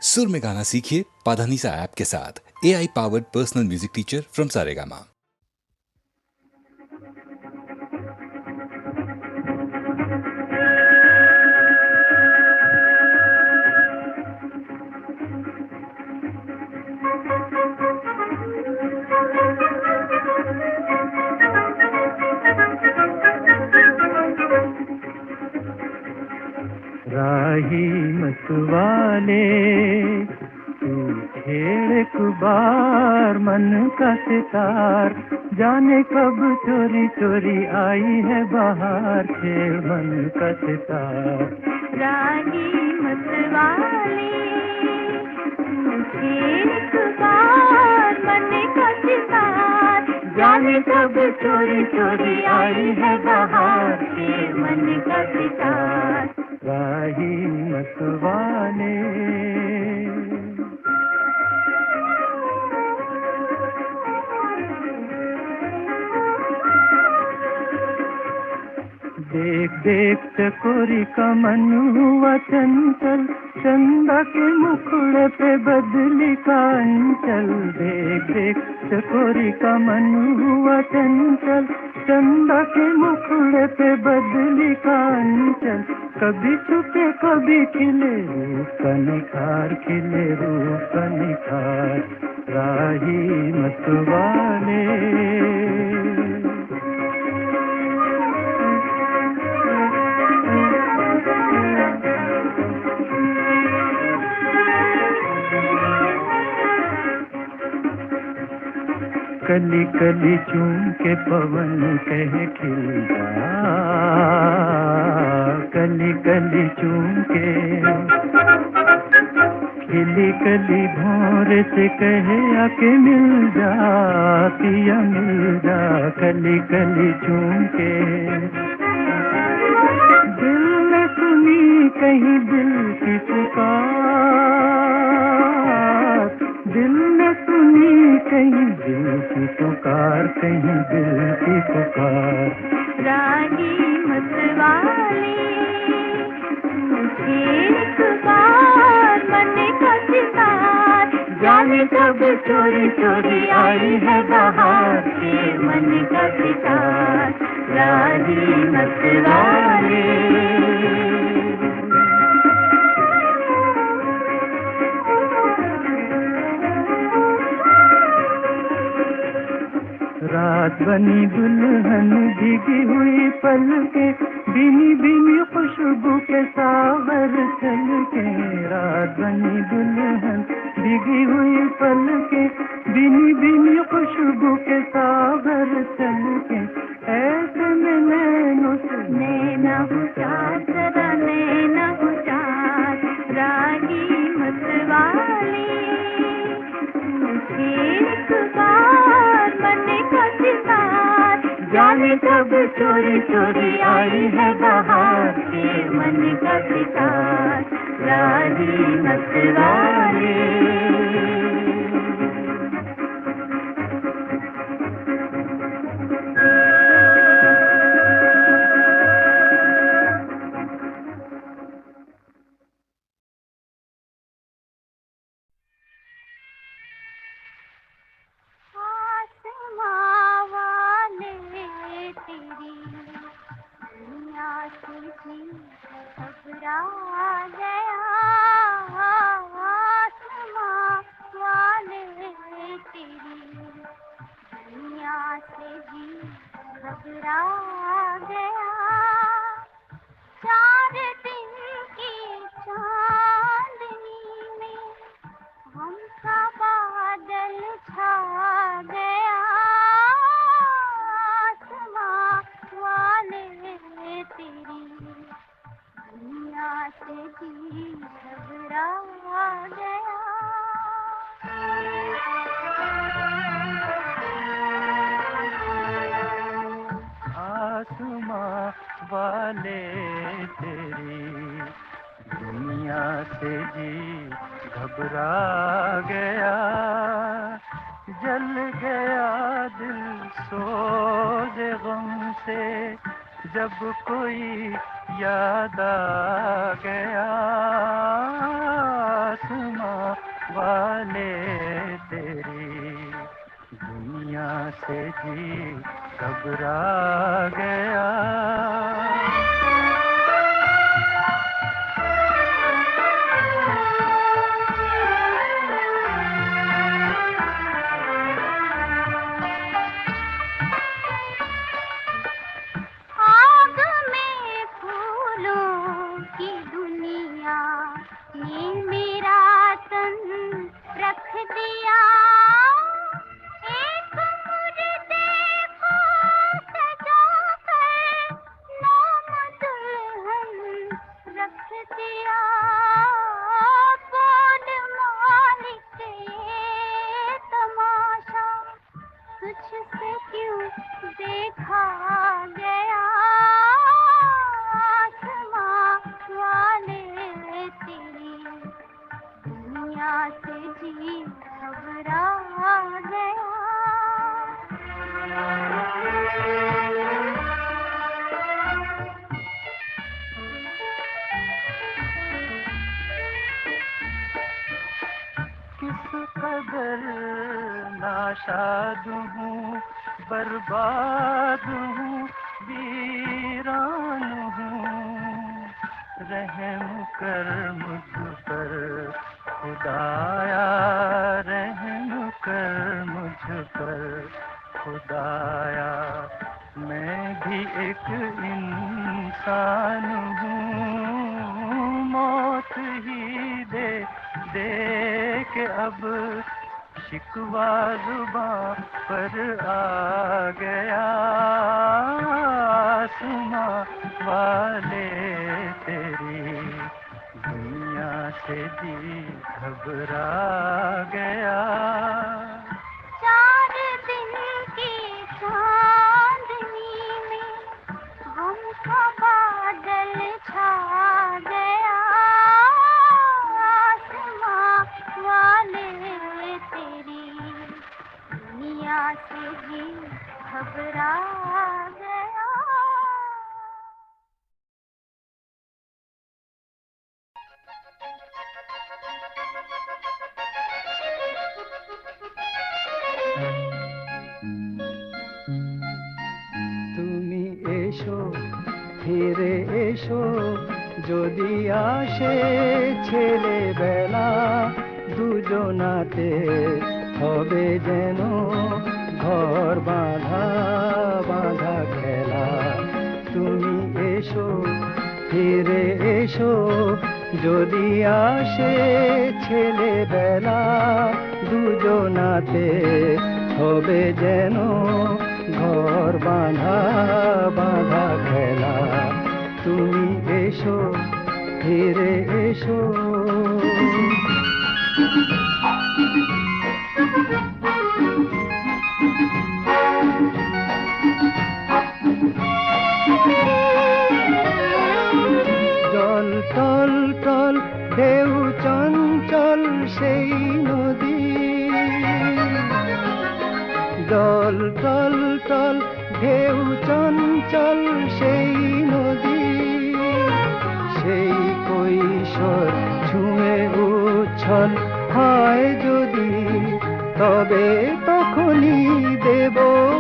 सुर में गाना सीखिए पाधानीसा ऐप के साथ। AI powered personal music teacher from Saregama. राही मतवाले तू छेड़ कुबार मन का सितार, जाने कब चोरी चोरी आई है बाहर, छेड़ मन का सितार। राही मतवाले तू छेड़ कुबार मन का सितार, जाने कब चोरी चोरी आई है बाहर, छेड़ मन का सितार। राही मतवाले देख देख चकोरी का मन हुआ चंचल, चंदा के मुखड़े पे बदली का अंचल। देख देख चकोरी का मन हुआ चंचल, चंदा के मुखड़े पे बदली का अंचल। कभी छुपे कभी खिले रूप का निखार, खिले रूप का निखार। राही मतवाले कली कली चूम के पवन कहे खिल जा, कली कली चूम के खिली कली भोर से कहे आके मिल जा, पिया मिल जा। कली कली चूम के दिल ने सुनी कहीं दिल की पुकार, दिल ने सुनी कहीं दिल की पुकार, कहीं दिल की पुकार। राही मतवाले एक बार मन का सितार, जाने कब चोरी चोरी आई है बाहर, छेड़ मन का सितार। राही मतवाले रात बनी दुल्हन भीगी हुई पलके, भीनी भीनी खुशबू के सागर छलके। रात बनी दुल्हन भीगी हुई पलके, भीनी भीनी खुशबू के सागर छलके। ऐसे में नैनों से नैना हुचार, जरा नैना हुचार। राही मतवाले एक बार मन का सितार, जाने कब चोरी चोरी आई है बाहर, छेड़ मन का सितार। राही मतवाले घबरा गया, आसमां वाले तेरी दुनिया से भी घबरा गया। चार दिन की चांदनी में हमसा बादल छा गया, आसमां वाले तेरी दुनिया से भी घबरा गया। आसमां वाले तेरी दुनिया से जी घबरा गया। जल गया दिल सोज़े गम से, जब कोई याद आ गया। आसमां वाले तेरी दुनिया से जी घबरा गया। आग में फूलों की दुनिया ने मेरा तन रख दिया। एक मुर्दे को सजा कर नाम दुल्हन रख दिया। बोल मालिक ये तमाशा तुझसे क्यों देखा गया। आसमां वाले तेरी दुनिया से जी घबरा गया। किस कदर नाशाद हूँ, बर्बाद हूँ, वीरान हूँ। रहम कर मुझ पर खुदाया, रहम कर मुझ पर खुदाया। मैं भी एक इंसान हूँ, मौत ही दे दे के अब शिकवा जुबां पर आ गया। आसमां वाले तेरी दुनिया से जी घबरा गया। चार दिन की चांदनी में गम का बादल छा गया। आसमां वाले तेरी दुनिया से जी घबरा गया। তুমি এসো, ফিরে এসো, যদি আসে ছেলেবেলা, দুজনাতে হবে যেন ঘর বাঁধা বাঁধা খেলা। তুমি এসো, ফিরে এসো, যদি আসে ছেলেবেলা, দুজনাতে হবে যেন ঘর বাঁধা বাঁধা খেলা। তুমি এসো, ফিরে এসো। জল টল টল ঢেউ চঞ্চল সেই নদী, জল টল টল ঢেউ চঞ্চল সেই নদী। সেই কৈশোর ছুঁয়ে উচ্ছল হয় যদি, তবে তখনই দেব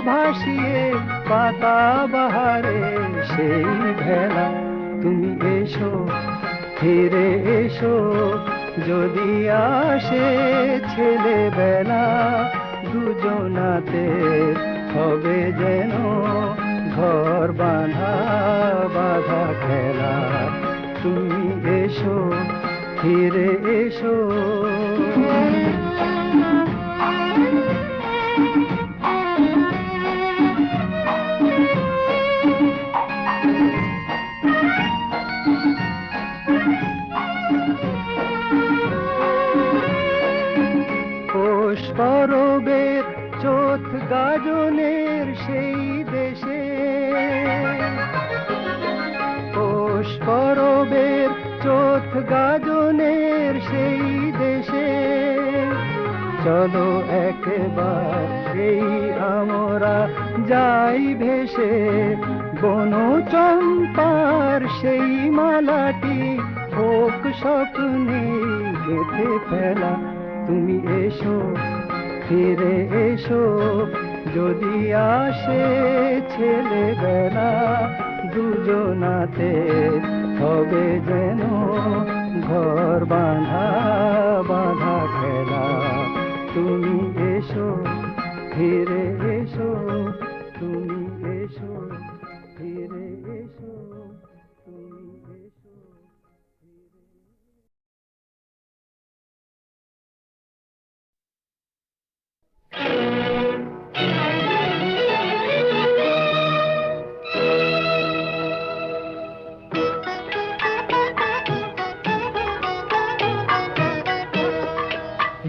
ভাসিয়ে পাতা বাহারে সেই ভেলা। তুমি এসো, ফিরে এসো, যদি আসে ছেলেবেলা, দুজনাতে হবে যেন ঘর বাঁধা বাঁধা খেলা। তুমি এসো, ফিরে এসো। পৌষ পরবের চোথ গাজনের সেই দেশে, পৌষ পরবের চোথ গাজনের সেই দেশে, চলো একবার সেই আমরা যাই ভেসে। বন চম্পার সেই মালাটি হোক স্বপ্নে গেঁথে ফেলা। তুমি এসো, ফিরে এসো, যদি আসে ছেলেবেলা, দুজনাতে হবে যেন ঘর বাঁধা বাঁধা খেলা। তুমি এসো, ফিরে এসো, তুমি এসো, ফিরে এসো, তুমি এসো।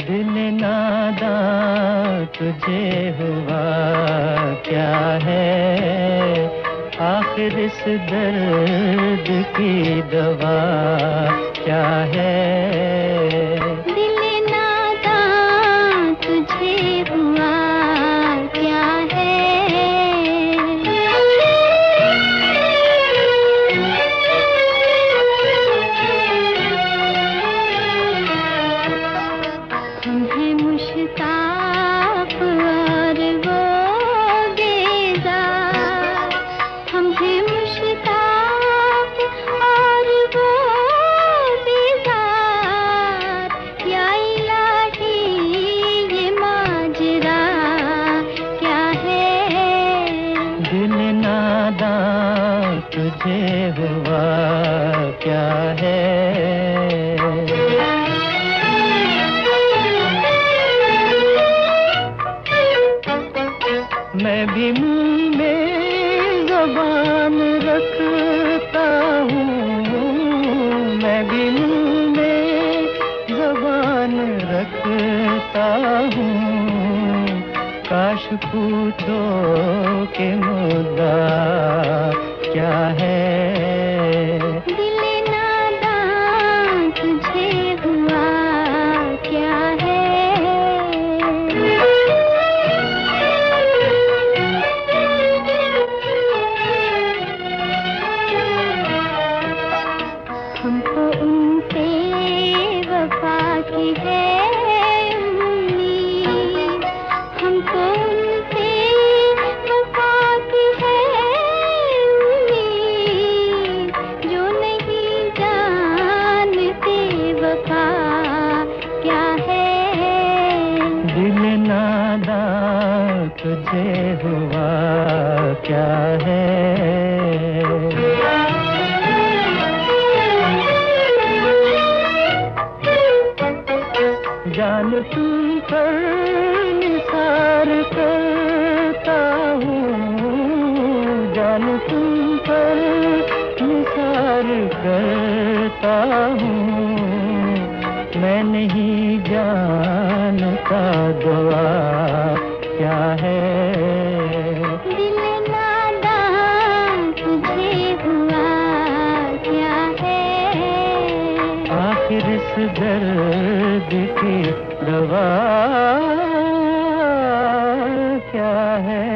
दिल नादां तुझे हुआ क्या है, आखिर इस दर्द की दवा क्या है। दिल नादां तुझे हुआ क्या है, हम हैं मुश्ताक और वो बेजार, हम हैं मुश्ताक और वो बेजार, या इलाही ये माजरा क्या है। दिल नादां तुझे हुआ क्या है। मैं भी मुंह में ज़बान रखता हूँ, मैं भी मुंह में ज़बान रखता हूँ, काश पूछो कि मुद्दा क्या है। दिल नादां तुझे हुआ क्या है। हमको उनसे वफा की है उम्मीद, हमको उनसे वफा की है उम्मीद, जो नहीं जानते वफा क्या है। दिल नादां तुझे हुआ क्या है। जान तुम पर निसार करता हूँ, जान तुम पर निसार करता हूँ, मैं नहीं जानता दुआ क्या है। दिल नादां तुझे हुआ क्या है, आखिर इस दर्द की दवा क्या है।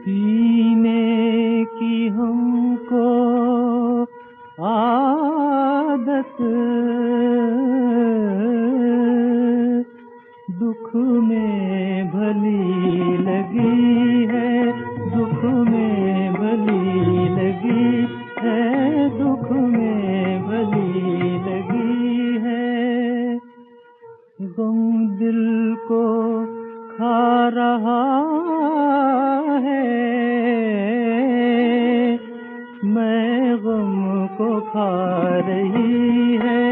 पीने की हमको आदत, दुख में भली लगी है, दुख में भली लगी है, दुख में भली लगी है। गम दिल को खा रहा है, मैं गम को खा रही है,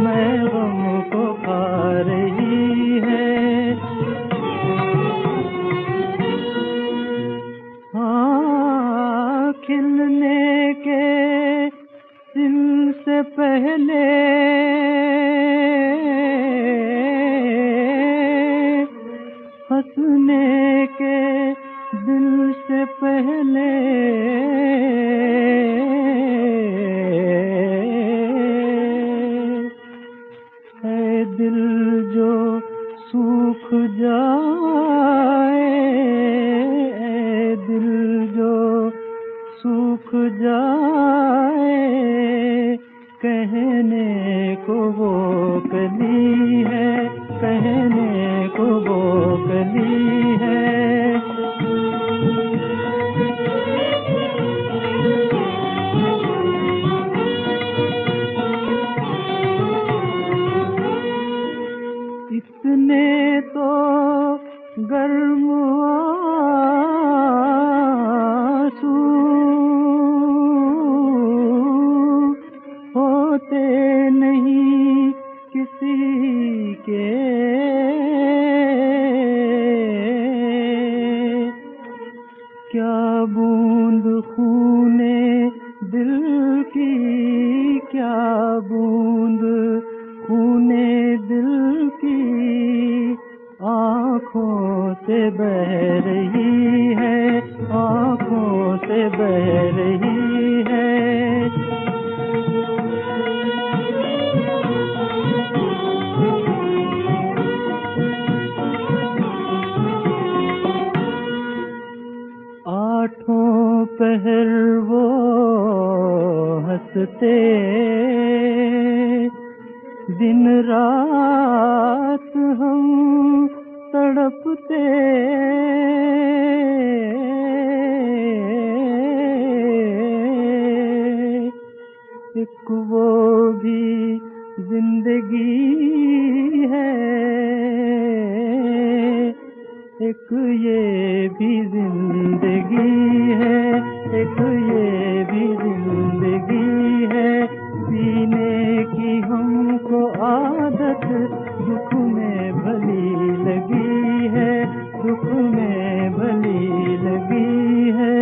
मैं गम को खा रही है। हाँ, खिलने के दिन से पहले सूख जाए, ऐ दिल जो सूख जाए, कहने को वो कली है, कहने को वो कली है। इतने तो गर्म आंसू होते नहीं किसी के, क्या बूंद खूने दिल की, क्या बूंद खूने दिल की आँखों से बह रही है, आँखों से बह रही है। आठों पहर वो हंसते, दिन रात हम तड़पते, एक वो भी जिंदगी है, एक ये भी जिंदगी है, एक ये भी जिंदगी है। जीने की हमको आदत दुख में भली लगी है, दुख में भली लगी है।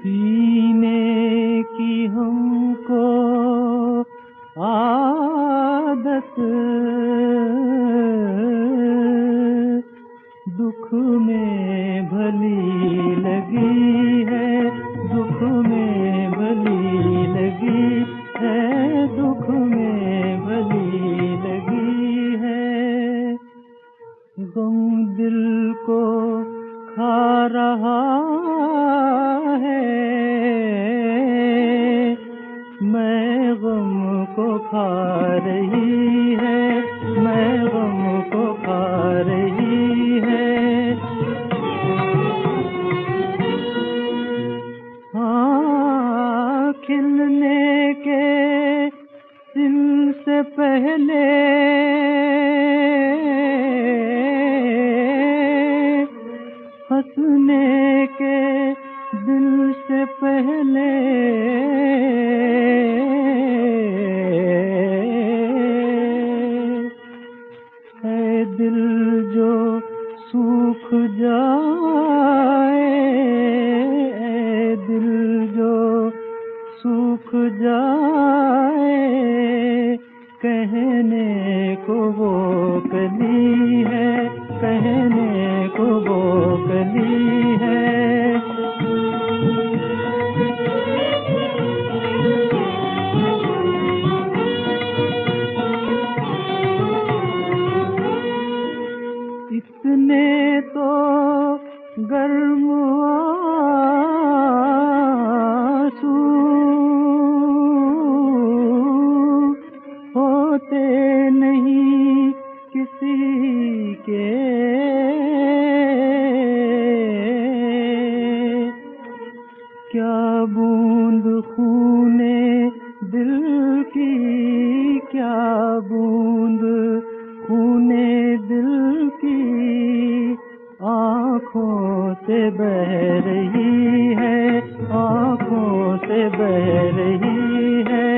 पीने की हमको आदत दुख में भली लगी है, दुख में भली लगी है, दुख में भली लगी है। गम दिल को खा रहा है, मैं गम को खा रही है, मैं गम को खा रही है। हाँ, खिलने के दिन से पहले हंसने के दिल से पहले है दिल जो सूख जाए, है दिल जो सूख जाए, कहने को वो कली है, कहने को वो कली है। इतने तो गर्म आंसू होते नहीं किसी के, क्या बूंद खूने दिल की, क्या बूंद खूने दिल की आँखों से बह रही है, आँखों से बह रही है।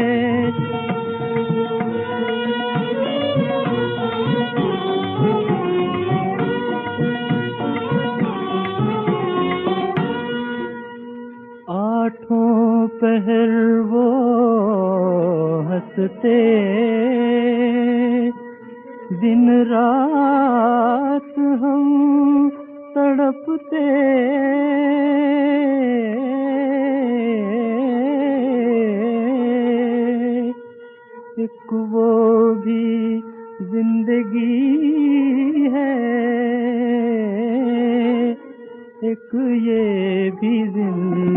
आठों पहर वो हंसते, दिन रात हम तड़पते एक वो भी जिंदगी है, एक ये भी जिंदगी